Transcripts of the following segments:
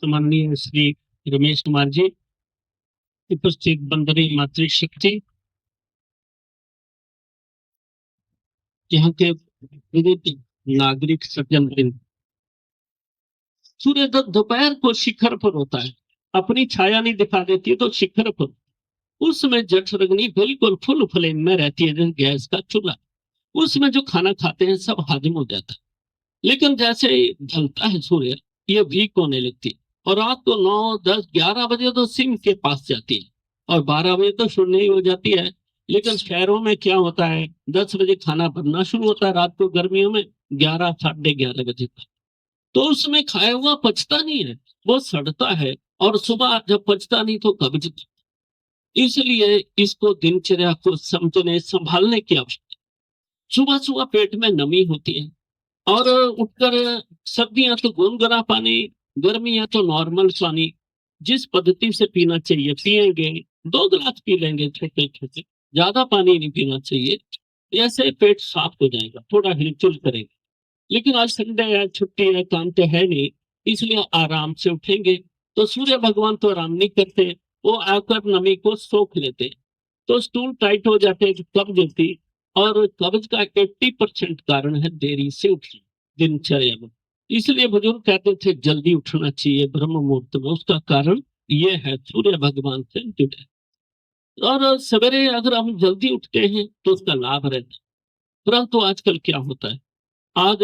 माननीय श्री रमेश कुमार जी, उपस्थित बंदरी मातृशक्ति, यहाँ के विदित नागरिक सज्जन वृंद। सूर्य दोपहर को शिखर पर होता है, अपनी छाया नहीं दिखा देती है तो शिखर पर, उसमें जठरग्नि बिल्कुल फुल फ्लेम में रहती है, जैसे गैस का चूल्हा। उसमें जो खाना खाते हैं सब हजम हो जाता है। लेकिन जैसे ही ढलता है सूर्य, ये वीक होने लगती है और रात को 9, 10, 11 बजे तो सिंह के पास जाती है और 12 बजे तो शून्य ही हो जाती है। लेकिन शहरों में क्या होता है, 10 बजे खाना बनना शुरू होता है, रात को गर्मियों में 11, 11:30 बजे तक। तो उसमें खाया हुआ पचता नहीं है, वो सड़ता है और सुबह जब पचता नहीं तो कब्ज। इसलिए इसको दिनचर्या को समझने संभालने की आवश्यकता। सुबह सुबह पेट में नमी होती है और उठकर सर्दियां तो गुनगुना पानी, गर्मियां तो नॉर्मल पानी जिस पद्धति से पीना चाहिए पिएंगे, 2 गिलास पी लेंगे छोटे छोटे, ज्यादा पानी नहीं पीना चाहिए। ऐसे पेट साफ हो जाएगा, थोड़ा हिलचुल करेंगे। लेकिन आज संडे है, छुट्टी है, काम तो है नहीं, इसलिए आराम से उठेंगे। तो सूर्य भगवान तो आराम नहीं करते, वो आकर नमी को सोख लेते, तो स्टूल टाइट हो जाते हैं, कब्ज होती। और कब्ज का 80% कारण है देरी से उठना दिनचर्या में। इसलिए बुजुर्ग कहते थे जल्दी उठना चाहिए ब्रह्म मुहूर्त में, उसका कारण ये है सूर्य भगवान से जुड़े। और सवेरे अगर हम जल्दी उठते हैं तो उसका लाभ रहता है। परंतु आजकल क्या होता है, आज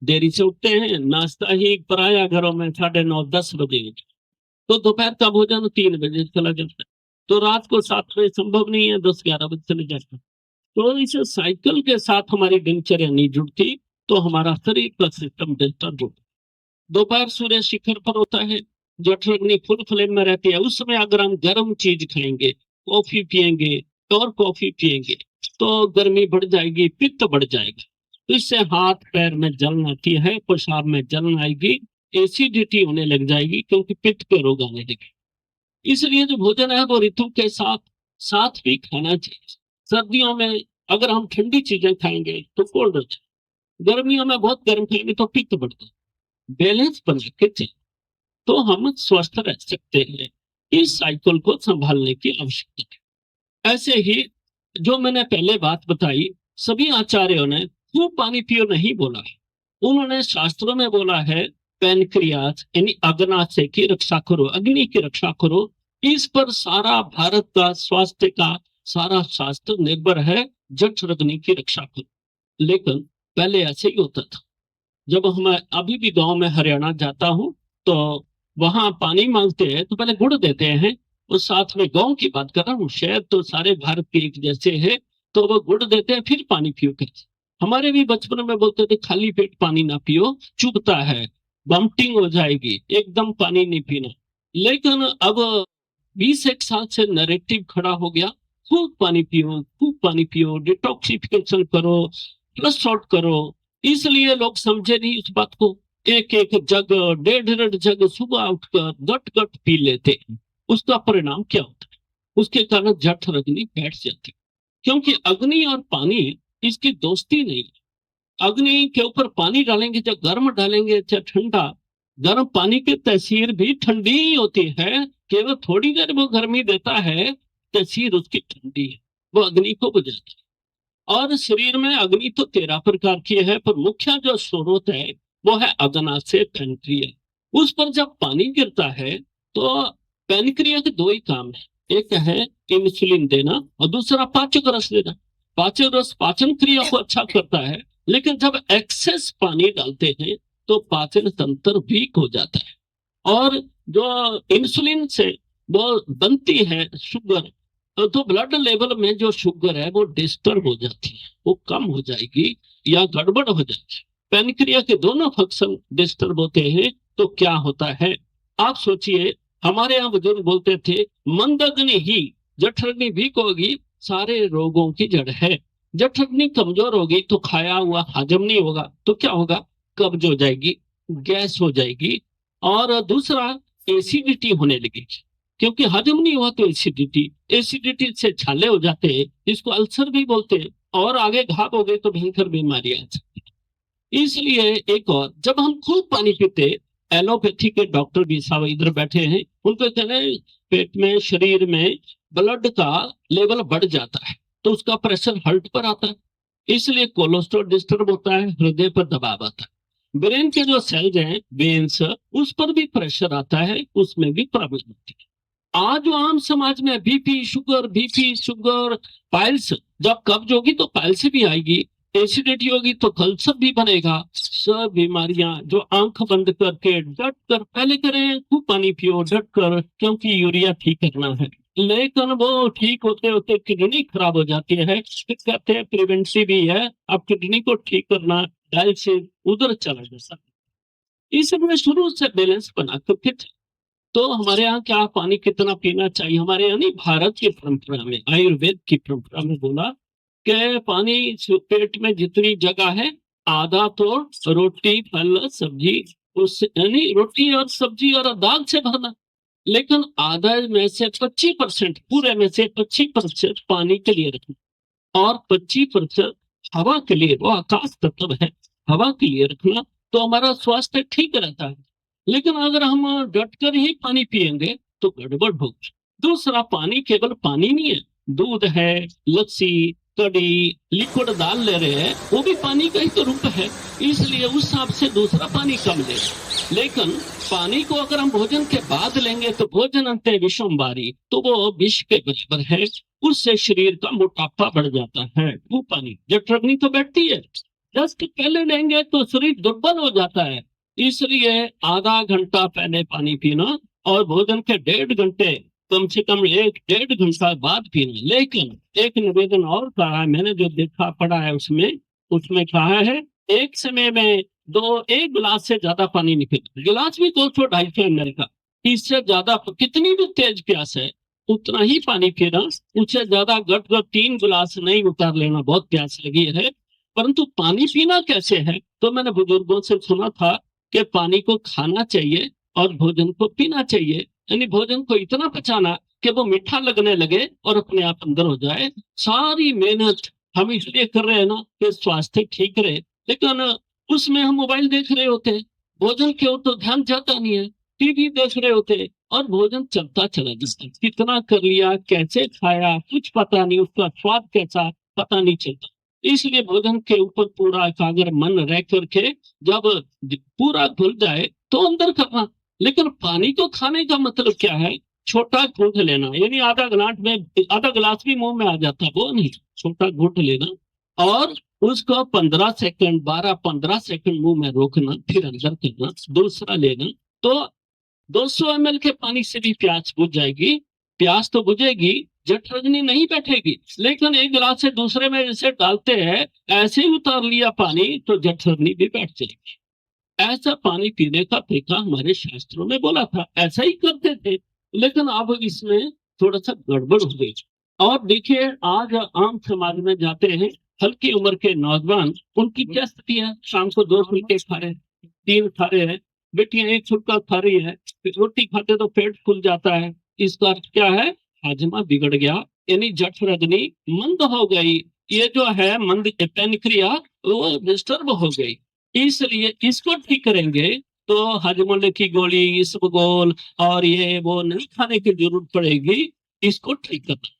देरी से उठते हैं, नाश्ता ही पराया घरों में 9:30, 10 बजे, तो दोपहर का भोजन 3 बजे चला जाता है, तो रात को 7 बजे संभव नहीं है, 10, 11 बजे चले जाता है। तो इस साइकिल के साथ हमारी दिनचर्या नहीं जुड़ती, तो हमारा शरीर का सिस्टम डिस्टर्ब होता है। दोपहर सूर्य शिखर पर होता है, जठरग्नि फुल फ्लेम में रहती है। उस समय अगर हम गर्म चीज खाएंगे, कॉफी पिएंगे और कॉफी पिएंगे तो गर्मी बढ़ जाएगी, पित्त बढ़ जाएगा। तो इससे हाथ पैर में जलन आती है, पेशाब में जलन आएगी, एसिडिटी होने लग जाएगी, क्योंकि पित्त के रोग आने लगे। इसलिए जो भोजन है वो ऋतु के साथ साथ भी खाना चाहिए। सर्दियों में अगर हम ठंडी चीजें खाएंगे तो कोल्ड हो जाए, गर्मियों में बहुत गर्म खाएंगे तो पित्त बढ़ता है। बैलेंस बना के चाहिए तो हम स्वस्थ रह सकते हैं। इस साइकिल को संभालने की आवश्यकता है। ऐसे ही जो मैंने पहले बात बताई, सभी आचार्यों ने खूब पानी पियो नहीं बोला है, उन्होंने शास्त्रों में बोला है पैनक्रियास यानी अग्नाशय की रक्षा करो, अग्नि की रक्षा करो। इस पर सारा भारत का स्वास्थ्य का सारा शास्त्र निर्भर है, जठरग्नि की रक्षा करो। लेकिन पहले ऐसे ही होता था। जब हम अभी भी गांव में हरियाणा जाता हूं तो वहां पानी मांगते हैं तो पहले गुड़ देते हैं, और साथ में गांव की बात कर रहा हूँ, शहर तो सारे भारत के एक जैसे है, तो वो गुड़ देते हैं फिर पानी पियो करते। हमारे भी बचपन में बोलते थे खाली पेट पानी ना पियो, चुभता है, वॉमिटिंग हो जाएगी, एकदम पानी नहीं पीना। लेकिन अब 20 एक साल से नैरेटिव खड़ा हो गया, खूब पानी पियो, खूब पानी पियो, डिटॉक्सिफिकेशन करो, फ्लश आउट करो। इसलिए लोग समझे नहीं इस बात को। एक एक जग, 1.5 1.5 जग सुबह उठकर गट गट पी लेते हैं। उसका परिणाम क्या होता है, उसके कारण जठरग्नि बैठ जाती है। क्योंकि अग्नि और पानी इसकी दोस्ती नहीं है। अग्नि के ऊपर पानी डालेंगे, चाहे गर्म डालेंगे चाहे ठंडा, गर्म पानी की तसीर भी ठंडी ही होती है, केवल थोड़ी देर वो गर्मी देता है, तसीर उसकी ठंडी है, वो अग्नि को बुझाती है। और शरीर में अग्नि तो 13 प्रकार की है, पर मुख्य जो स्रोत है वो है अग्नाशय पैनक्रिया। उस पर जब पानी गिरता है तो पैनक्रिया के 2 ही काम है, एक है इंसुलिन देना और दूसरा पाचक रस देना। पाचक रस पाचन क्रिया को अच्छा करता है, लेकिन जब एक्सेस पानी डालते हैं तो पाचन तंत्र वीक हो जाता है, और जो इंसुलिन से वो बनती है शुगर, तो ब्लड लेवल में जो शुगर है वो डिस्टर्ब हो जाती है, वो कम हो जाएगी या गड़बड़ हो जाएगी। पैनक्रिया के दोनों फंक्शन डिस्टर्ब होते हैं तो क्या होता है, आप सोचिए। हमारे यहाँ बुजुर्ग बोलते थे मंदग्नि ही जठरग्नि वीक होगी, सारे रोगों की जड़ है। जठरग्नि कमजोर होगी तो खाया हुआ हजम नहीं होगा, तो क्या होगा, कब्ज हो जाएगी, गैस हो जाएगी, और दूसरा एसिडिटी होने लगेगी। क्योंकि हजम नहीं हुआ तो एसिडिटी, एसिडिटी से छाले हो जाते हैं, इसको अल्सर भी बोलते हैं, और आगे घाव हो गए तो भयंकर बीमारी आ सकती है। इसलिए एक और, जब हम खूब पानी पीते, एलोपैथी के डॉक्टर भी साहब इधर बैठे हैं, उनको कहते हैं पेट में, शरीर में ब्लड का लेवल बढ़ जाता है तो उसका प्रेशर हार्ट पर आता है, इसलिए कोलेस्ट्रॉल डिस्टर्ब होता है, हृदय पर दबाव आता है। ब्रेन के जो सेल्स हैं, वेन्स, उस पर भी प्रेशर आता है, उसमें भी प्रॉब्लम होती है। आज जो आम समाज में बीपी शुगर, पाइल्स, जब कब्ज होगी तो पाइल्स भी आएगी, एसिडिटी होगी तो कल्सर भी बनेगा। सब बीमारियां जो आंख बंद करके डट कर पहले करें, खूब पानी पियो डट कर, क्योंकि यूरिया ठीक करना है। लेकिन वो ठीक होते होते किडनी खराब हो जाती है, फिर कहते हैं प्रिवेंटिव भी है, अब किडनी को ठीक करना, डायलिसिस उधर चला जाता है। इसमें शुरू से बैलेंस बना करके तो हमारे यहाँ क्या पानी कितना पीना चाहिए, हमारे यहाँ नहीं, भारत की परंपरा में, आयुर्वेद की परंपरा में बोला कि पानी पेट में जितनी जगह है, आधा तो रोटी फल सब्जी, उस यानी रोटी और सब्जी और दाल से भरना, लेकिन आधा में से 25%, पूरे में से 25% पानी के लिए रखना और 25% हवा के लिए, वो आकाश तत्व है, हवा के लिए रखना, तो हमारा स्वास्थ्य ठीक रहता है। लेकिन अगर हम डट कर ही पानी पिएंगे तो गड़बड़ होगी। दूसरा, पानी केवल पानी नहीं है, दूध है, लस्सी, कड़ी, लिक्विड दाल ले रहे हैं, वो भी पानी का ही तो रूप है, इसलिए उस हिसाब से दूसरा पानी कम ले। लेकिन पानी को अगर हम भोजन के बाद लेंगे तो भोजन अंते विषम बारी, तो वो विष के बराबर है, उससे शरीर का मोटापा बढ़ जाता है। वो पानी जठराग्नि तो बैठती है, जस्ट पहले लेंगे तो शरीर दुर्बल हो जाता है, इसलिए आधा घंटा पहले पानी पीना और भोजन के 1.5 घंटे, कम से कम 1-1.5 घंटा बाद पीना। लेकिन एक निवेदन और कहा है, मैंने जो देखा पढ़ा है उसमें उसमें कहा है, एक समय में एक गिलास से ज्यादा पानी नहीं पीना, गिलास भी 200-250 ml का, इससे ज्यादा कितनी भी तेज प्यास है उतना ही पानी पीना, उससे ज्यादा गट गट 3 गिलास नहीं उतार लेना, बहुत प्यास लगी है। परंतु पानी पीना कैसे है, तो मैंने बुजुर्गों से सुना था कि पानी को खाना चाहिए और भोजन को पीना चाहिए, यानी भोजन को इतना पचाना कि वो मीठा लगने लगे और अपने आप अंदर हो जाए। सारी मेहनत हम इसलिए कर रहे हैं ना कि स्वास्थ्य ठीक रहे, लेकिन उसमें हम मोबाइल देख रहे होते हैं, भोजन की ओर तो ध्यान जाता नहीं है, टीवी देख रहे होते हैं और भोजन चलता चला जाता है, कितना कर लिया, कैसे खाया, कुछ पता नहीं, उसका स्वाद कैसा पता नहीं चलता। इसलिए भोजन के ऊपर पूरा एकाग्र मन रह करके जब पूरा घुल जाए तो अंदर करना। लेकिन पानी को खाने का मतलब क्या है, छोटा घूंट लेना, यानी आधा गिलास भी मुंह में आ जाता, वो नहीं, छोटा घूंट लेना और उसको 15 सेकंड, 12-15 सेकंड मुंह में रोकना, फिर अंदर करना, दूसरा लेना, तो 200 ml के पानी से भी प्यास बुझ जाएगी। प्यास तो बुझेगी, जठराग्नि नहीं बैठेगी, लेकिन एक गिलास से दूसरे में जैसे डालते हैं ऐसे ही उतार लिया पानी तो जठराग्नि भी बैठ जाएगी। ऐसा पानी पीने का तरीका हमारे शास्त्रों में बोला था, ऐसा ही करते थे, लेकिन अब इसमें थोड़ा सा गड़बड़ हो गई। और देखिए, आज आम समाज में जाते हैं हल्की उम्र के नौजवान, उनकी क्या स्थिति है, शाम को 2 फुलके खा रहे हैं, 3 खा रहे हैं, बेटियां 1 फुलका खा रही है, रोटी खाते तो पेट फूल जाता है, इसका अर्थ क्या है, हाजमा बिगड़ गया, यानी जठराग्नि मंद हो गई, ये जो है मंद पेनक्रिया वो डिस्टर्ब हो गई। इसलिए इसको ठीक करेंगे तो हाजमोले की गोली, इसबगोल और ये वो नहीं खाने की जरूरत पड़ेगी, इसको ठीक करना।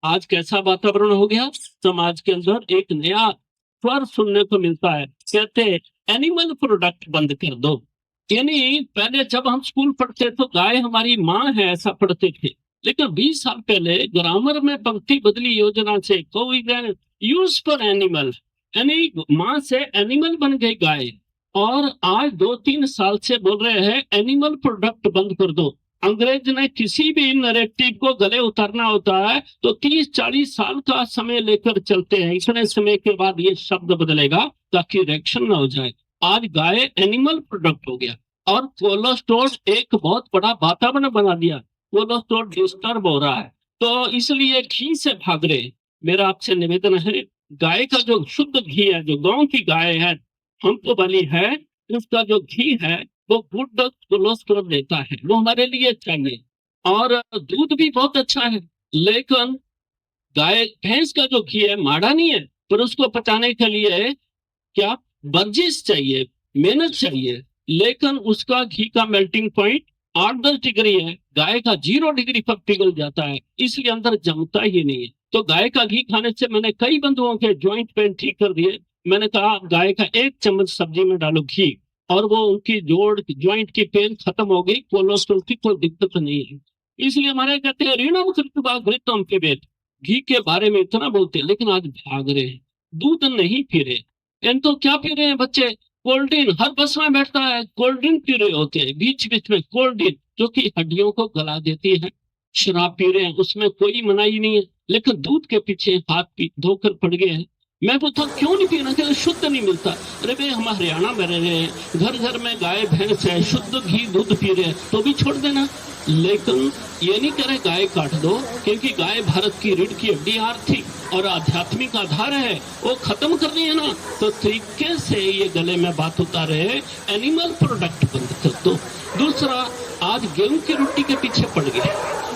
आज कैसा वातावरण हो गया, समाज के अंदर एक नया स्वर सुनने को मिलता है, कहते एनिमल प्रोडक्ट बंद कर दो। यानी पहले जब हम स्कूल पढ़ते तो गाय हमारी माँ है ऐसा पढ़ते थे, लेकिन 20 साल पहले ग्रामर में पंक्ति बदली योजना से कोई यूज फॉर एनिमल, यानी माँ से एनिमल बन गई गाय, और आज 2-3 साल से बोल रहे हैं एनिमल प्रोडक्ट बंद कर दो। अंग्रेज ने किसी भी नैरेटिव को गले उतारना होता है तो 30-40 साल का समय लेकर चलते हैं, इतने समय के बाद ये शब्द बदलेगा ताकि रिएक्शन ना हो जाए। आज गाय एनिमल प्रोडक्ट हो गया और कोलेस्ट्रॉल एक बहुत बड़ा वातावरण बना दिया, कोलेस्ट्रॉल डिस्टर्ब हो रहा है, तो इसलिए घी से भाग रहे। मेरा आपसे निवेदन है, गाय का जो शुद्ध घी है, जो गांव की गाय है हमको बनी है, उसका जो घी है वो गुड कोलेस्ट्रॉल देता है, वो हमारे लिए चाहिए, और दूध भी बहुत अच्छा है। लेकिन गाय भैंस का जो घी है माड़ा नहीं है, पर उसको पचाने के लिए क्या वर्जिश चाहिए, मेहनत चाहिए, लेकिन उसका घी का मेल्टिंग पॉइंट 8-10 डिग्री है, गाय का 0 डिग्री पर पिघल जाता है, इसलिए अंदर जमता ही नहीं है। तो गाय का घी खाने से मैंने कई बंधुओं के ज्वाइंट पेन ठीक कर दिए। मैंने कहा गाय का 1 चम्मच सब्जी में डालो घी, और वो उनकी जोड़ ज्वाइंट की पेन खत्म हो गई, कोलेस्ट्रॉल की कोई दिक्कत नहीं है। इसलिए हमारे कहते हैं ऋणम कृत्वा घृतम पिबेत, घी के बारे में इतना बोलते हैं, लेकिन आज भाग रहे हैं, दूध नहीं पी रहे। इन तो क्या पी रहे हैं बच्चे, कोल्ड ड्रिंक। हर बस में बैठता है कोल्ड ड्रिंक पी रहे होते हैं, बीच बीच में कोल्ड ड्रिंक जो कि हड्डियों को गला देती है। शराब पी रहे हैं, उसमें कोई मनाही नहीं है, लेकिन दूध के पीछे हाथ पी धोकर पड़ गए हैं। मैं पूछता क्यों नहीं पीना, कहते शुद्ध नहीं मिलता। अरे भाई हम हरियाणा में रह रहे हैं, घर घर में गाय भैंस है, शुद्ध घी दूध पी रहे हैं, तो भी छोड़ देना। लेकिन ये नहीं करे गाय काट दो, क्योंकि गाय भारत की रीढ़ की हड्डी, आर्थिक और आध्यात्मिक आधार है, वो खत्म करनी है ना, तो तरीके से ये गले में बात उतारे एनिमल प्रोडक्ट बंद कर दो। दूसरा, आज गेहूं की रोटी के पीछे पड़ गए,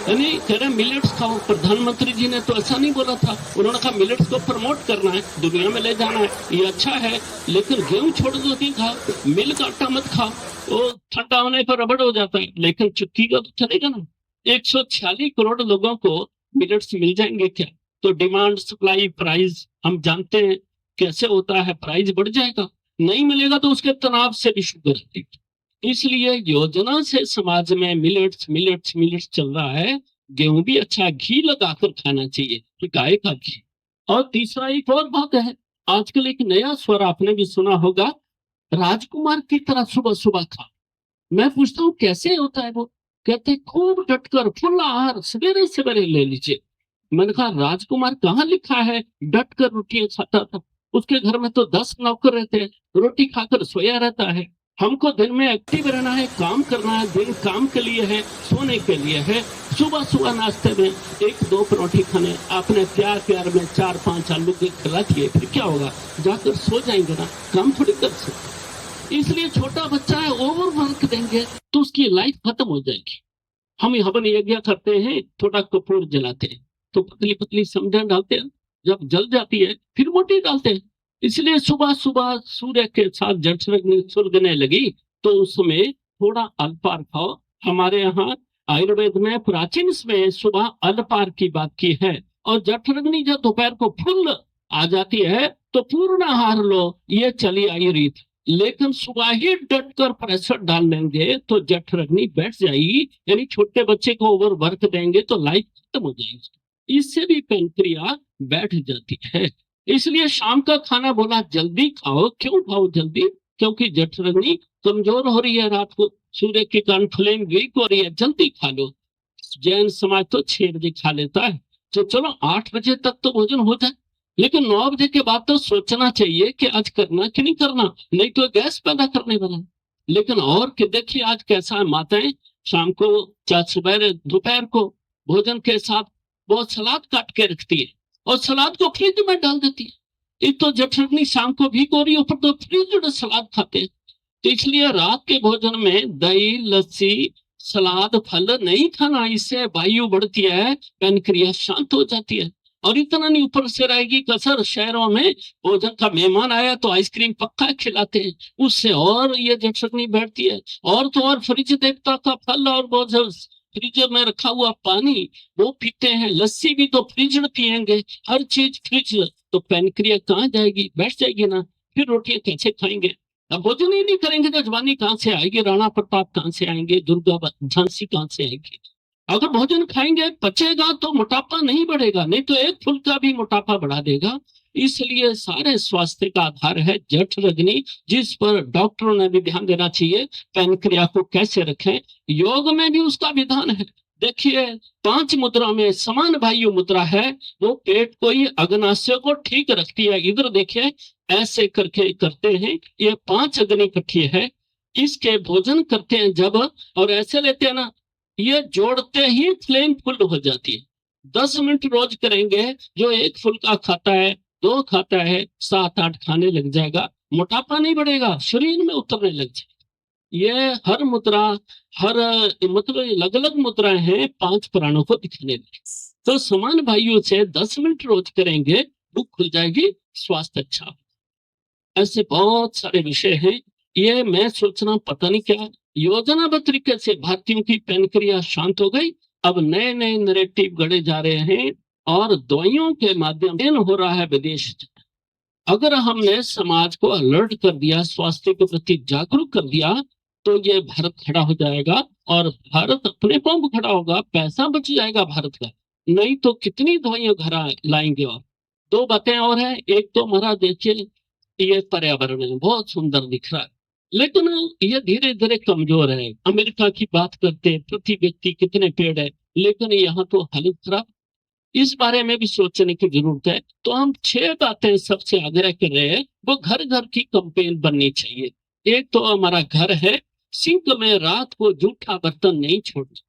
यानी कह रहे मिलेट्स खाओ। प्रधानमंत्री जी ने तो ऐसा नहीं बोला था, उन्होंने कहा मिलेट्स को प्रमोट करना है, दुनिया में ले जाना है, ये अच्छा है, लेकिन गेहूं छोड़ दो, नहीं खाओ, मिल का आटा मत खाओ, वो ठंडा होने पर रबड़ हो जाता है। लेकिन चुटकी का तो चलेगा ना। 146 करोड़ लोगों को मिलेट्स मिल जाएंगे क्या? तो डिमांड सप्लाई प्राइस हम जानते हैं कैसे होता है, प्राइस बढ़ जाएगा, नहीं मिलेगा तो उसके तनाव से भी शुगर आती है। इसलिए योजना से समाज में मिलेट्स मिलेट्स मिलेट्स चल रहा है। गेहूं भी अच्छा, घी लगाकर खाना चाहिए, तो गाय का घी। और तीसरा एक और बात है, आजकल एक नया स्वर आपने भी सुना होगा, राजकुमार की तरह सुबह सुबह खा। मैं पूछता हूँ कैसे होता है वो, कहते खूब डटकर फुल आहार सवेरे सवेरे ले लीजिए। मैंने कहा राजकुमार कहाँ लिखा है डटकर रोटियां खाता था, उसके घर में तो 10 नौकर रहते हैं, रोटी खाकर सोया रहता है। हमको दिन में एक्टिव रहना है, काम करना है, दिन काम के लिए है, सोने के लिए है। सुबह सुबह नाश्ते में 1-2 परोठी खाने, आपने प्यार प्यार में 4-5 आलू के खिला दिए, फिर क्या होगा, जाकर सो जाएंगे ना, काम थोड़ी कर सकते। इसलिए छोटा बच्चा है, ओवर वर्क देंगे तो उसकी लाइफ खत्म हो जाएगी। हम हवन यज्ञ करते हैं, थोड़ा कपूर जलाते हैं, तो पतली पतली समझन डालते हैं, जब जल जाती है फिर मोटी डालते हैं। इसलिए सुबह सुबह सूर्य के साथ जड़ सुलगने लगी तो उसमें थोड़ा अल्पार खाओ। हमारे यहाँ आयुर्वेद में प्राचीन में सुबह अल्पार की बात की है, और जठरग्नि जब दोपहर को फुल आ जाती है तो पूर्ण आहार लो, ये चली आई रीत। लेकिन सुबह ही डट कर प्रेशर डाल लेंगे तो जठरग्नि बैठ जाएगी, यानी छोटे बच्चे को ओवर वर्क देंगे तो लाइफ खत्म हो जाएगी, इससे भी पेनक्रिया बैठ जाती है। इसलिए शाम का खाना बोला जल्दी खाओ। क्यों खाओ जल्दी? क्योंकि जठरग्नि कमजोर हो रही है, रात को सूर्य के कारण फ्लेम वीक हो रही है, जल्दी खा लो। जैन समाज तो 6 बजे खा लेता है, तो चलो 8 बजे तक तो भोजन हो जाए, लेकिन 9 बजे के बाद तो सोचना चाहिए कि आज करना कि नहीं करना, नहीं तो गैस पैदा करने वाला। लेकिन और कि देखिए आज कैसा है, माताएं शाम को चाहे सुबह दोपहर को भोजन के साथ वो सलाद काट के रखती है और सलाद को फ्रिज में डाल देती है। एक तो जठरग्नि शाम को भी हो रही है, ऊपर तो फ्रिज सलाद खाते हैं। तो इसलिए रात के भोजन में दही लस्सी सलाद फल नहीं खाना, इससे वायु बढ़ती है, पेनक्रिया शांत हो जाती है। और इतना नहीं, ऊपर से रहेगी कसर, शहरों में भोजन का मेहमान आया तो आइसक्रीम पक्का खिलाते हैं, उससे और ये जठरग्नि बैठती है। और तो और फ्रिज देवता का फल और वो जो फ्रिज में रखा हुआ पानी वो पीते हैं, लस्सी भी तो फ्रिज पियेंगे, हर चीज फ्रिज, तो पेनक्रिया कहाँ जाएगी, बैठ जाएगी ना, फिर रोटियां कैसे खाएंगे? अब भोजन ही नहीं करेंगे तो जवानी कहाँ से आएगी, राणा प्रताप कहाँ से आएंगे, दुर्गा झांसी कहाँ से आएगी? अगर भोजन खाएंगे पचेगा तो मोटापा नहीं बढ़ेगा, नहीं तो एक फुल्का भी मोटापा बढ़ा देगा। इसलिए सारे स्वास्थ्य का आधार है जठरग्नि, जिस पर डॉक्टरों ने भी ध्यान देना चाहिए। पेनक्रिया को कैसे रखें, योग में भी उसका विधान है। देखिए 5 मुद्रा में समान वायु मुद्रा है, वो पेट को ही अग्नाशय को ठीक रखती है। इधर देखिए ऐसे करके करते हैं, ये 5 अग्नि इकट्ठी है, इसके भोजन करते हैं जब, और ऐसे लेते हैं ना, ये जोड़ते ही फ्लेम फुल हो जाती है। 10 मिनट रोज करेंगे, जो एक फुल्का खाता है 2 खाता है 7-8 खाने लग जाएगा, मोटापा नहीं बढ़ेगा, शरीर में उतरने लग जाएगा। ये हर मुद्रा, हर मतलब अलग अलग मुद्राएं हैं 5 प्राणों को दिखने लगे। तो समान वायु से 10 मिनट रोज करेंगे, भूख खुल जाएगी, स्वास्थ्य अच्छा। ऐसे बहुत सारे विषय हैं, ये मैं सोचना पता नहीं क्या योजनाबद्ध तरीके से भारतीयों की पेनक्रिया शांत हो गई। अब नए नए नैरेटिव गढ़े जा रहे हैं और दवाइयों के माध्यम से हो रहा है विदेश। अगर हमने समाज को अलर्ट कर दिया, स्वास्थ्य के प्रति जागरूक कर दिया, तो ये भारत खड़ा हो जाएगा और भारत अपने पांव पे खड़ा होगा, पैसा बच जाएगा भारत का। नहीं तो कितनी दवाइयां घर लाएंगे। और दो बातें और हैं। एक तो हमारा देखिए ये पर्यावरण है बहुत सुंदर दिख रहा है, लेकिन ये धीरे धीरे कमजोर है। अमेरिका की बात करते हैं, प्रति व्यक्ति कितने पेड़ है, लेकिन यहाँ तो हालत खराब। इस बारे में भी सोचने की जरूरत है। तो हम 6 बातें सबसे आग्रह कर रहे हैं, वो घर घर की कंपेन बननी चाहिए। एक तो हमारा घर है, सिंक में रात को जूठा बर्तन नहीं छोड़ना,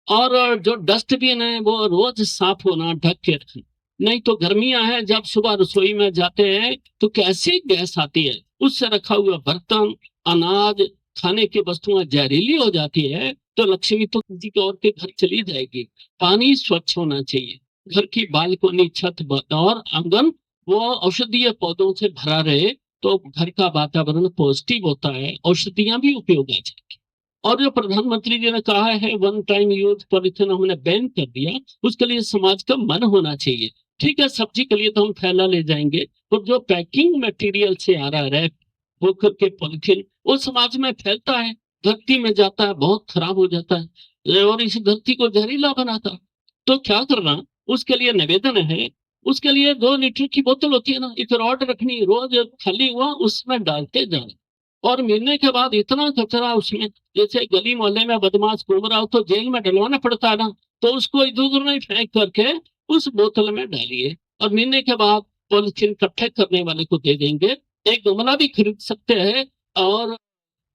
और जो डस्टबिन है वो रोज साफ होना, ढक के रखना। नहीं तो गर्मियां हैं, जब सुबह रसोई में जाते हैं तो कैसी गैस आती है, उससे रखा हुआ बर्तन, अनाज, खाने की वस्तुएं जहरीली हो जाती है, तो लक्ष्मी तो किसी और के घर चली जाएगी। पानी स्वच्छ होना चाहिए। घर की बालकोनी, छत और आंगन वो औषधीय पौधों से भरा रहे, तो घर का वातावरण पॉजिटिव होता है, औषधियां भी उपयोग आ जाएगी। और जो प्रधानमंत्री जी ने कहा है वन टाइम यूज पॉलिथीन हमने बैन कर दिया, उसके लिए समाज का मन होना चाहिए। ठीक है, सब्जी के लिए तो हम थैला ले जाएंगे, पर जो पैकिंग मटेरियल से आ रहा है होकर के पॉलिथीन, वो समाज में फैलता है, धरती में जाता है, बहुत खराब हो जाता है और इस धरती को जहरीला बनाता है। तो क्या करना, उसके लिए निवेदन है, उसके लिए 2 लीटर की बोतल होती है ना, एक रॉड रखनी, रोज खाली हुआ उसमें डालते जाना। और मिलने के बाद इतना कचरा उसमें, जैसे गली मोहल्ले में बदमाश घूम रहा हो तो जेल में डलवाना पड़ता है ना, तो उसको इधर उधर नहीं फेंक करके उस बोतल में डालिए, और मिलने के बाद पॉलिथीन इकट्ठे करने वाले को दे देंगे। एक गमला भी खरीद सकते हैं और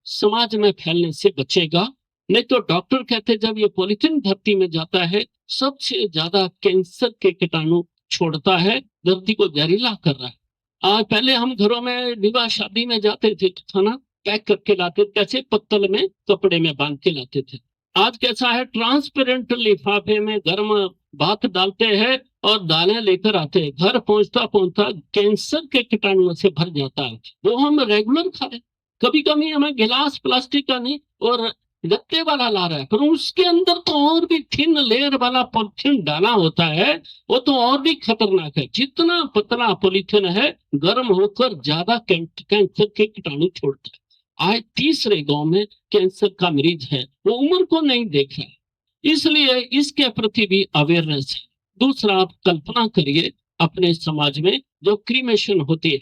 समाज में फैलने से बचेगा। नहीं तो डॉक्टर कहते हैं जब ये पॉलिथीन धरती में जाता है, सबसे ज्यादा कैंसर के कीटाणु छोड़ता है, धरती को जहरीला कर रहा है। आज पहले हम घरों में विवाह शादी में जाते थे तो खाना पैक करके लाते थे, कैसे पत्तल में कपड़े में बांध के लाते थे। आज कैसा है, ट्रांसपेरेंट लिफाफे में गर्म भात डालते हैं और दालें लेकर आते हैं, घर पहुंचता पहुंचता कैंसर के कीटाणुओं से भर जाता है। वो हम रेगुलर खा रहे। कभी कभी हमें गिलास प्लास्टिक का नहीं और गत्ते वाला ला रहा है, पर उसके अंदर तो और भी थिन लेयर वाला पॉलिथीन डाला होता है, वो तो और भी खतरनाक है। जितना पतला पॉलिथीन है, गर्म होकर ज्यादा कैंसर के कीटाणु छोड़ता है। आज तीसरे गांव में कैंसर का मरीज है, वो उम्र को नहीं देख रहा है, इसलिए इसके प्रति भी अवेयरनेस है। दूसरा, आप कल्पना करिए अपने समाज में जो क्रीमेशन होती है,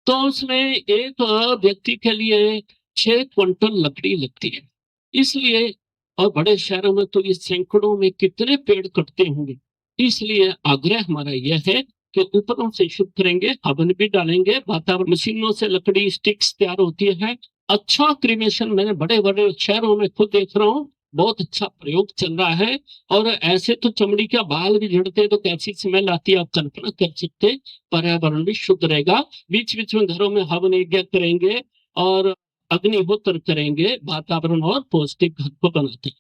तो उसमें एक व्यक्ति के लिए 6 क्विंटल लकड़ी लगती है। इसलिए और बड़े शहरों में तो ये सैकड़ों में कितने पेड़ कटते होंगे। इसलिए आग्रह हमारा यह है कि ऊपरों से शुद्ध करेंगे, हवन भी डालेंगे, वातावरण, मशीनों से लकड़ी स्टिक्स तैयार होती है। अच्छा क्रीमेशन मैंने बड़े बड़े शहरों में खुद देख रहा हूँ, बहुत अच्छा प्रयोग चल रहा है। और ऐसे तो चमड़ी का बाल भी झड़ते तो कैसी स्मेल आती है, आप कल्पना कर सकते। पर्यावरण भी शुद्ध रहेगा। बीच बीच में घरों में हवन यज्ञ करेंगे और अग्निहोत्र करेंगे, वातावरण और पौष्टिक घर को बनाते हैं।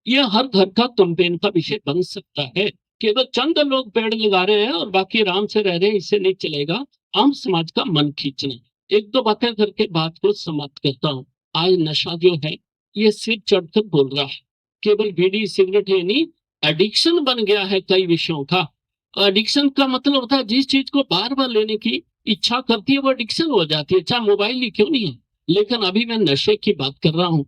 यह हर घर का कैंपेन का विषय बन सकता है। केवल चंद लोग पेड़ लगा रहे हैं और बाकी आराम से रह रहे हैं, इससे नहीं चलेगा। आम समाज का मन खींचना। एक दो बातें करके बात को समाप्त करता हूँ। आज नशा जो है ये सिर चढ़कर बोल रहा है। केवल बीड़ी सिगरेट है नहीं, एडिक्शन बन गया है कई विषयों का। एडिक्शन का मतलब होता है जिस चीज को बार बार लेने की इच्छा करती है वो एडिक्शन हो जाती है, चाहे मोबाइल ही क्यों नहीं है। लेकिन अभी मैं नशे की बात कर रहा हूँ।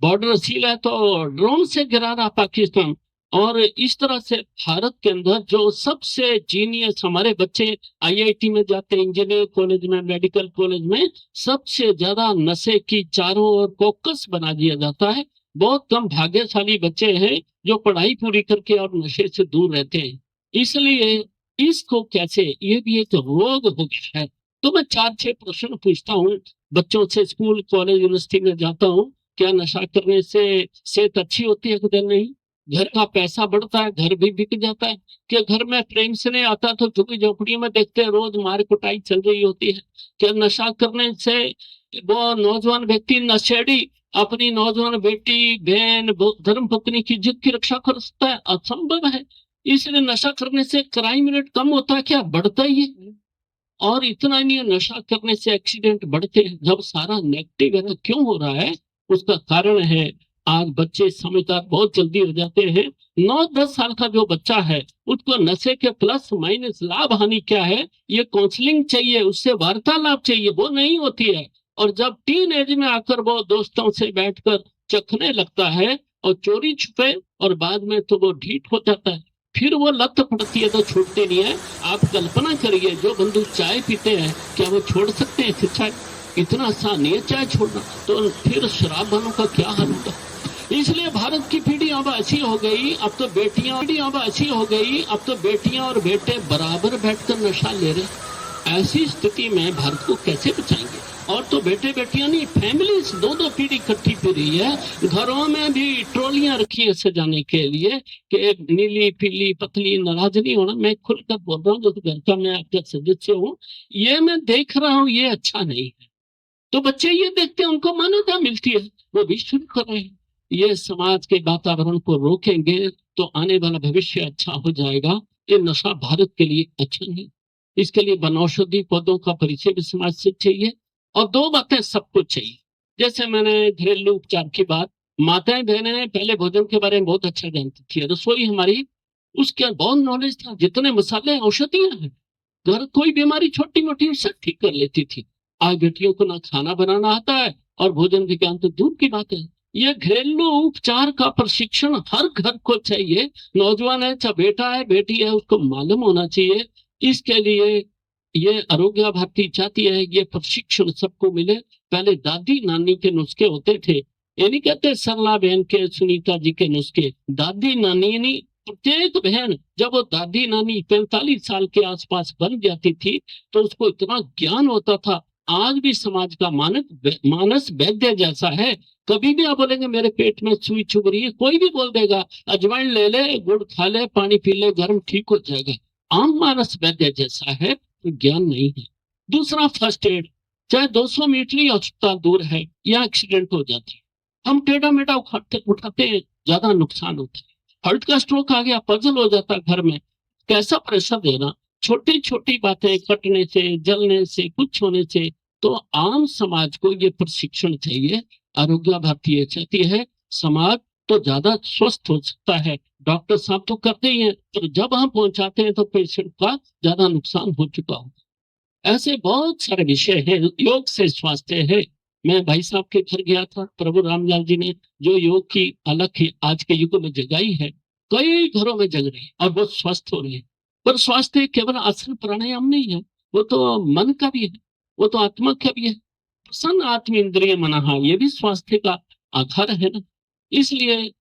बॉर्डर सील है तो ड्रोन से गिरा रहा पाकिस्तान। और इस तरह से भारत के अंदर जो सबसे जीनियस हमारे बच्चे आईआईटी में जाते हैं, इंजीनियर कॉलेज में, मेडिकल कॉलेज में, सबसे ज्यादा नशे की चारों ओर फोकस बना दिया जाता है। बहुत कम भाग्यशाली बच्चे हैं जो पढ़ाई पूरी करके और नशे से दूर रहते हैं। इसलिए इसको कैसे, ये भी एक रोग हो गया है। तो मैं 4-6 प्रश्न पूछता हूँ बच्चों से, स्कूल कॉलेज यूनिवर्सिटी में जाता हूँ, क्या नशा करने से सेहत अच्छी होती है कि नहीं? घर का पैसा बढ़ता है, घर भी बिक जाता है। क्या घर में प्रेम से नहीं आता तो झुग्गी झोपड़ियों में देखते हैं रोज मार कुटाई चल रही होती है। क्या नशा करने से वो नौजवान व्यक्ति नशेड़ी अपनी नौजवान बेटी, बहन, धर्म पत्नी की इज्जत की रक्षा कर सकता है? असंभव है। इसलिए नशा करने से क्राइम रेट कम होता है क्या? बढ़ता ही है। और इतना नहीं है, नशा करने से एक्सीडेंट बढ़ते हैं। जब सारा नेगेटिव है तो क्यों हो रहा है? उसका कारण है आज बच्चे समझदार बहुत जल्दी हो जाते हैं। 9-10 साल का जो बच्चा है उसको नशे के प्लस माइनस लाभ हानि क्या है ये काउंसलिंग चाहिए, उससे वार्तालाप चाहिए, वो नहीं होती है। और जब टीन एज में आकर वो दोस्तों से बैठकर चखने लगता है और चोरी छुपे और बाद में तो वो ढीठ हो जाता है, फिर वो लत पड़ती है तो छूटती नहीं है। आप कल्पना करिए जो बंधु चाय पीते हैं क्या वो छोड़ सकते हैं फिर चाय? इतना आसान नहीं है चाय छोड़ना, तो फिर शराब वालों का क्या हाल होगा? इसलिए भारत की पीढ़ी अब ऐसी हो गई, अब तो बेटियां और बेटे बराबर बैठकर नशा ले रहे। ऐसी स्थिति में भारत को कैसे बचाएंगे? और तो बेटे बेटियां नहीं, फैमिलीज दो पीढ़ी इकट्ठी पी रही है। घरों में भी ट्रॉलियां रखी है सजाने के लिए कि नीली पीली पतली। नाराज नहीं होना, मैं खुलकर बोल रहा हूँ, जो घर का मैं आपका सदस्य हूँ, ये मैं देख रहा हूँ, ये अच्छा नहीं है। तो बच्चे ये देखते हैं, उनको मान्यता मिलती है, वो भी शुरू कर रहे हैं। ये समाज के वातावरण को रोकेंगे तो आने वाला भविष्य अच्छा हो जाएगा। ये नशा भारत के लिए अच्छा नहीं। इसके लिए वनौषधि पौधों का परिचय भी समाज से चाहिए। और दो बातें सबको चाहिए। जैसे मैंने घरेलू उपचार की बात, माताएं बहनें पहले भोजन के बारे में बहुत अच्छा जानती थी, रसोई हमारी उसके बहुत नॉलेज था, जितने मसाले औषधियां हैं, घर कोई बीमारी छोटी मोटी सब ठीक कर लेती थी। आज बेटियों को ना खाना बनाना आता है और भोजन विज्ञान तो दूर की बात है। ये घरेलू उपचार का प्रशिक्षण हर घर को चाहिए। नौजवान है चाहे बेटा है बेटी है, उसको मालूम होना चाहिए। इसके लिए ये आरोग्य भारती चाहती है ये प्रशिक्षण सबको मिले। पहले दादी नानी के नुस्खे होते थे, ये नहीं कहते सरला बहन के सुनीता जी के नुस्खे, दादी नानी नहीं, प्रत्येक बहन जब वो दादी नानी 45 साल के आसपास बन जाती थी तो उसको इतना ज्ञान होता था। आज भी समाज का मानस वैद्य जैसा है। कभी भी आप बोलेंगे मेरे पेट में सुई चुभ रही है, कोई भी बोल देगा अजवाइन ले ले, गुड़ खा ले, पानी पी ले, गर्म ठीक हो जाएगा। आम मानस वैद्य जैसा है, तो ज्ञान नहीं है। दूसरा फर्स्ट एड, चाहे 200 मीटर ही अस्पताल दूर है या एक्सीडेंट हो जाती है, हम टेढ़ा मेढ़ा उठाते हैं, ज्यादा नुकसान होता है। हार्ट का स्ट्रोक आ गया, पजल हो जाता है घर में, कैसा प्रेशर देना। छोटी छोटी बातें कटने से, जलने से, कुछ होने से, तो आम समाज को ये प्रशिक्षण चाहिए। आरोग्य भारती ये चाहती है समाज तो ज्यादा स्वस्थ हो सकता है। डॉक्टर साहब तो करते ही हैं, तो जब हम पहुंचाते हैं तो पेशेंट का ज्यादा नुकसान हो चुका हो। ऐसे बहुत सारे विषय हैं। योग से स्वास्थ्य है। मैं भाई साहब के घर गया था, प्रभु रामलाल जी ने जो योग की अलग ही आज के युग में जगाई है, कई घरों में जग रही है और बहुत स्वस्थ हो रही है। पर स्वास्थ्य केवल आसन प्राणायाम नहीं है, वो तो मन का भी है, वो तो आत्मा का भी है। प्रसन्न आत्म इंद्रिय मनहा, ये भी स्वास्थ्य का आधार है ना। इसलिए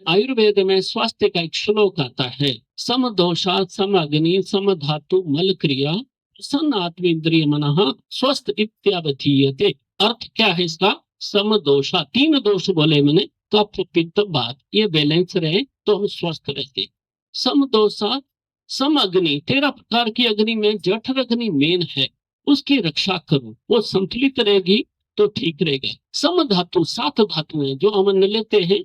आयुर्वेद में स्वास्थ्य का एक श्लोक आता है, सम दोषा सम अग्नि सम धातु मल क्रिया प्रसन्न आत्म इंद्रिय मनः स्वस्थ इत्यावधीयते। अर्थ क्या है इसका? सम दोषा, 3 दोष बोले मैंने, कफ पित्त वात, ये बैलेंस रहे तो हम स्वस्थ रहते। सम दोषा सम अग्नि, 13 प्रकार की अग्नि में जठर अग्नि मेन है, उसकी रक्षा करो, वो संतुलित रहेगी तो ठीक रहेगा। सम धातु, 7 धातु है जो हम लेते हैं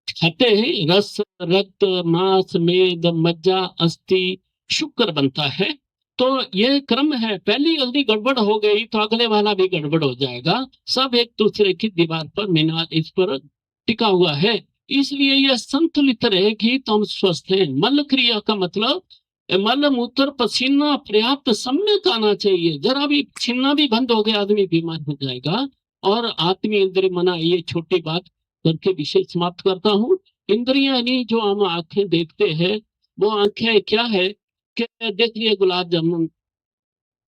खाते हैं, रस रक्त मांस मेद मज्जा अस्थि शुक्र बनता है। तो ये क्रम है, पहली अग्नि गड़बड़ हो गई तो अगले वाला भी गड़बड़ हो जाएगा। सब एक दूसरे की दीवार पर मीनार इस पर टिका हुआ है। इसलिए यह संतुलित रहेगी तो हम स्वस्थ हैं। मल क्रिया का मतलब मल मूत्र पसीना पर्याप्त सम्यक आना चाहिए। जरा भी पसीना भी बंद हो गया आदमी बीमार हो जाएगा। और आत्मीय इंद्रिय मना, ये छोटी बात करके विषय समाप्त करता हूँ। इंद्रियां नहीं जो हम आंखें देखते हैं, वो आंखें क्या है कि देख लिए गुलाब जामुन,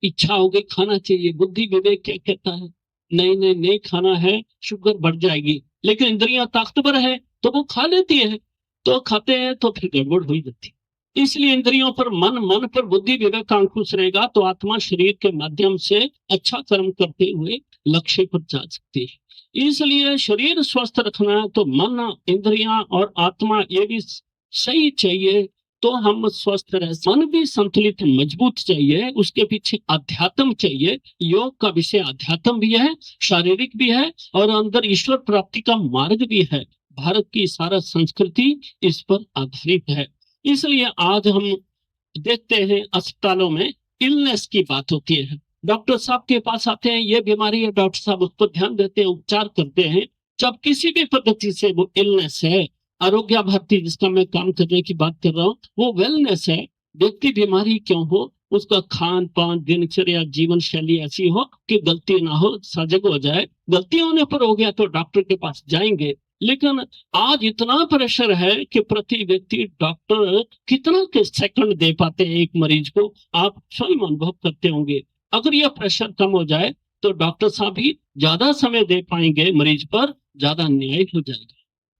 इच्छा हो गई खाना चाहिए, बुद्धि विवेक क्या कहता है नहीं नहीं नहीं खाना है, शुगर बढ़ जाएगी। लेकिन इंद्रियां ताकतवर है तो वो खा लेती है, तो खाते हैं तो फिर गड़बड़ हो जाती है। इसलिए इंद्रियों पर मन, मन पर बुद्धि विवेक का अंकुश रहेगा तो आत्मा शरीर के माध्यम से अच्छा कर्म करते हुए लक्ष्य पर जा सकती है। इसलिए शरीर स्वस्थ रखना है तो मन, इंद्रियां और आत्मा ये भी सही चाहिए तो हम स्वस्थ रह। मन भी संतुलित मजबूत चाहिए, उसके पीछे अध्यात्म चाहिए। योग का विषय अध्यात्म भी है, शारीरिक भी है और अंदर ईश्वर प्राप्ति का मार्ग भी है। भारत की सारा संस्कृति इस पर आधारित है। इसलिए आज हम देखते हैं अस्पतालों में इलनेस की बात होती है। डॉक्टर साहब के पास आते हैं, ये बीमारी है, डॉक्टर साहब उस पर ध्यान देते हैं, उपचार करते हैं। जब किसी भी पद्धति से वो इलनेस है, आरोग्य भारती जिसका मैं काम करने की बात कर रहा हूँ, वो वेलनेस है। व्यक्ति बीमारी क्यों हो, उसका खान पान दिनचर्या जीवन शैली ऐसी हो कि गलती ना हो, सजग हो जाए। गलती होने पर हो गया तो डॉक्टर के पास जाएंगे। लेकिन आज इतना प्रेशर है कि प्रति व्यक्ति डॉक्टर कितना के सेकंड दे पाते हैं एक मरीज को, आप स्वयं अनुभव करते होंगे। अगर यह प्रेशर कम हो जाए तो डॉक्टर साहब भी ज्यादा समय दे पाएंगे मरीज पर, ज्यादा न्याय हो जाएगा।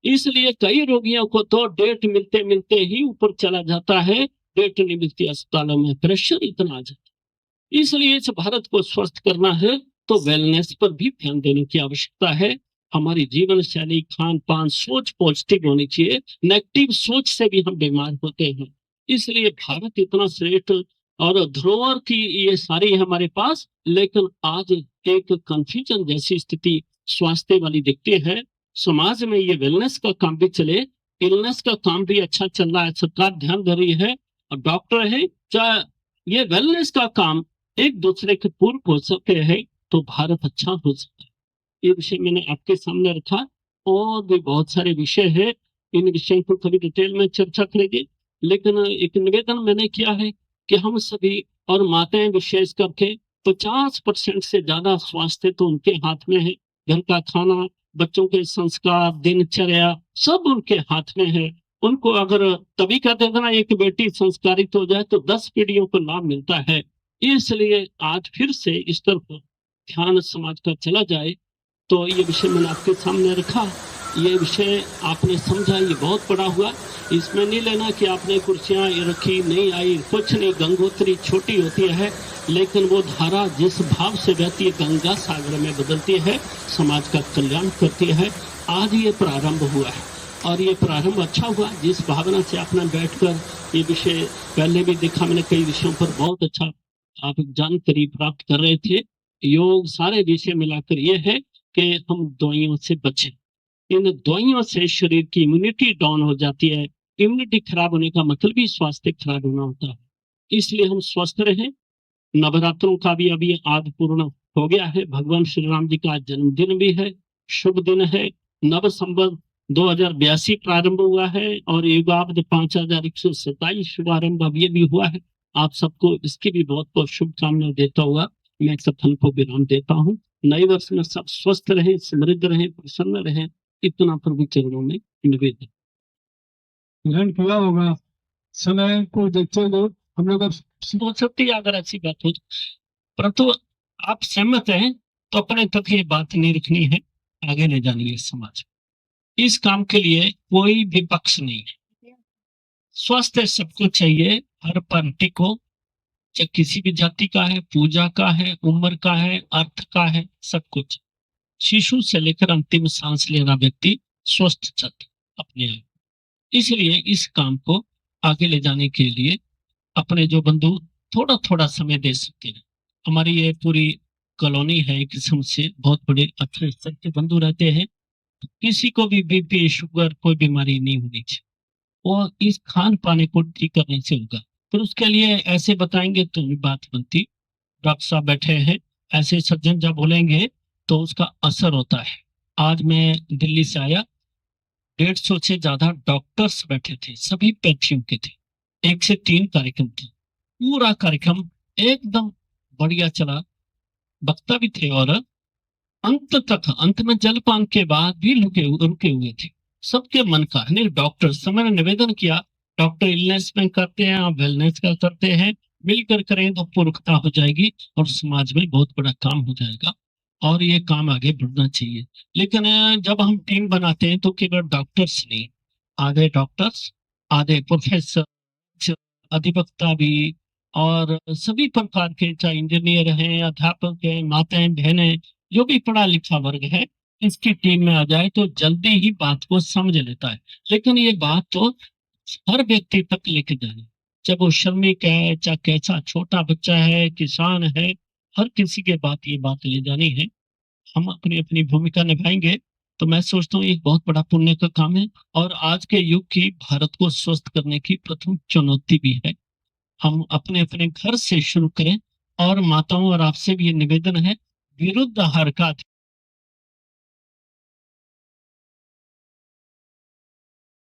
इसलिए कई रोगियों को तो डेट मिलते मिलते ही ऊपर चला जाता है, डेट नहीं मिलती अस्पतालों में, प्रेशर इतना आ जाता है। इसलिए इस भारत को स्वस्थ करना है तो वेलनेस पर भी ध्यान देने की आवश्यकता है। हमारी जीवन शैली खान पान सोच पॉजिटिव होनी चाहिए, नेगेटिव सोच से भी हम बीमार होते हैं। इसलिए भारत इतना श्रेष्ठ और धरोहर की ये सारी है हमारे पास, लेकिन आज एक कंफ्यूजन जैसी स्थिति स्वास्थ्य वाली दिखती है। समाज में ये वेलनेस का काम भी चले, इलनेस का काम भी अच्छा चल रहा है, सरकार ध्यान दे रही है और डॉक्टर है, चाहे ये वेलनेस का काम एक दूसरे के पूरक हो सकते हैं तो भारत अच्छा हो सकता है। ये विषय मैंने आपके सामने रखा। और भी बहुत सारे विषय है, इन विषयों पर कभी डिटेल में चर्चा करेंगे। लेकिन एक निवेदन मैंने किया है कि हम सभी और माताएं विशेष करके 50% से ज्यादा स्वास्थ्य तो उनके हाथ में है। घर का खाना, बच्चों के संस्कार, दिनचर्या सब उनके हाथ में है। उनको अगर तभी कहते हैं ना, एक बेटी संस्कारित हो जाए तो 10 पीढ़ियों को लाभ मिलता है। इसलिए आज फिर से इस तरफ ध्यान समाज का चला जाए, तो ये विषय मैंने आपके सामने रखा। ये विषय आपने समझा, ये बहुत बड़ा हुआ। इसमें नहीं लेना कि आपने कुर्सियां रखी नहीं आई, कुछ नहीं, गंगोत्री छोटी होती है लेकिन वो धारा जिस भाव से बहती है गंगा सागर में बदलती है, समाज का कल्याण करती है। आज ये प्रारंभ हुआ है और ये प्रारंभ अच्छा हुआ जिस भावना से आपने बैठकर ये विषय, पहले भी देखा मैंने कई विषयों पर बहुत अच्छा आप जानकारी प्राप्त कर रहे थे। योग सारे विषय मिलाकर ये है कि हम दवाइयों से बचें। इन दवाइयों से शरीर की इम्यूनिटी डाउन हो जाती है। इम्यूनिटी खराब होने का मतलब भी स्वास्थ्य खराब होना होता है। इसलिए हम स्वस्थ रहें। नवरात्रों का भी अभी आज पूर्ण हो गया है। भगवान श्री राम जी का जन्मदिन भी है, शुभ दिन है। नव संवत 2082 प्रारंभ हुआ है और युगाब्द 5127 शुभारंभ अब ये भी हुआ है। आप सबको इसकी भी बहुत बहुत शुभकामनाएं देता हुआ मैं कथन को विराम देता हूँ। नए वर्ष में सब स्वस्थ रहें, समृद्ध रहें, प्रसन्न रहें, इतना प्रभु चरणों में निवेदन। ग्रहण किया होगा, समय को देखते हुए हम लोग अब हो सकती है अगर ऐसी बात हो, परंतु आप सहमत हैं तो अपने तक ये बात नहीं रखनी है, आगे ले जानी है समाज। इस काम के लिए कोई भी पक्ष नहीं है। स्वास्थ्य सबको चाहिए, हर पार्टी को, चाहे किसी भी जाति का है, पूजा का है, उम्र का है, अर्थ का है, सब कुछ। शिशु से लेकर अंतिम सांस लेना व्यक्ति स्वस्थ चल अपने आप। इसलिए इस काम को आगे ले जाने के लिए अपने जो बंधु थोड़ा थोड़ा समय दे सकते हैं। हमारी ये पूरी कॉलोनी है, एक किस्म से बहुत बड़े अच्छे स्तर के बंधु रहते हैं। किसी को भी बीपी शुगर कोई बीमारी नहीं होनी चाहिए, वो इस खान पाने को ठीक करने से होगा। फिर उसके लिए ऐसे बताएंगे तो भी बात बनती। डॉक्टर साहब बैठे हैं, ऐसे सज्जन जब बोलेंगे तो उसका असर होता है। आज मैं दिल्ली से आया, 150 से ज्यादा डॉक्टर्स बैठे थे, सभी पैथियों के थे। 1 से 3 कार्यक्रम थे, पूरा कार्यक्रम एकदम बढ़िया चला। वक्ता भी थे और अंत तक, अंत में जलपान के बाद भी रुके रुके हुए थे। सबके मन का नहीं, डॉक्टर से मैंने निवेदन किया, डॉक्टर इलनेस में करते हैं, आप वेलनेस का करते हैं, मिलकर करें तो पूर्वकता हो जाएगी और समाज में बहुत बड़ा काम हो जाएगा और ये काम आगे बढ़ना चाहिए। लेकिन जब हम टीम बनाते हैं तो केवल डॉक्टर्स नहीं, आधे डॉक्टर्स, आधे प्रोफेसर, अधिवक्ता भी, और सभी प्रकार के, चाहे इंजीनियर हैं, अध्यापक हैं, माताएं बहनें, जो भी पढ़ा लिखा वर्ग है, इसकी टीम में आ जाए तो जल्दी ही बात को समझ लेता है। लेकिन ये बात तो हर व्यक्ति तक लेके जाए, चाहे वो श्रमिक है, चाहे कैसा छोटा बच्चा है, किसान है, हर किसी के बात ये बात ले जानी है। हम अपनी अपनी भूमिका निभाएंगे तो मैं सोचता हूँ ये बहुत बड़ा पुण्य का काम है और आज के युग की भारत को स्वस्थ करने की प्रथम चुनौती भी है। हम अपने अपने घर से शुरू करें और माताओं और आपसे भी ये निवेदन है, विरुद्ध हरकत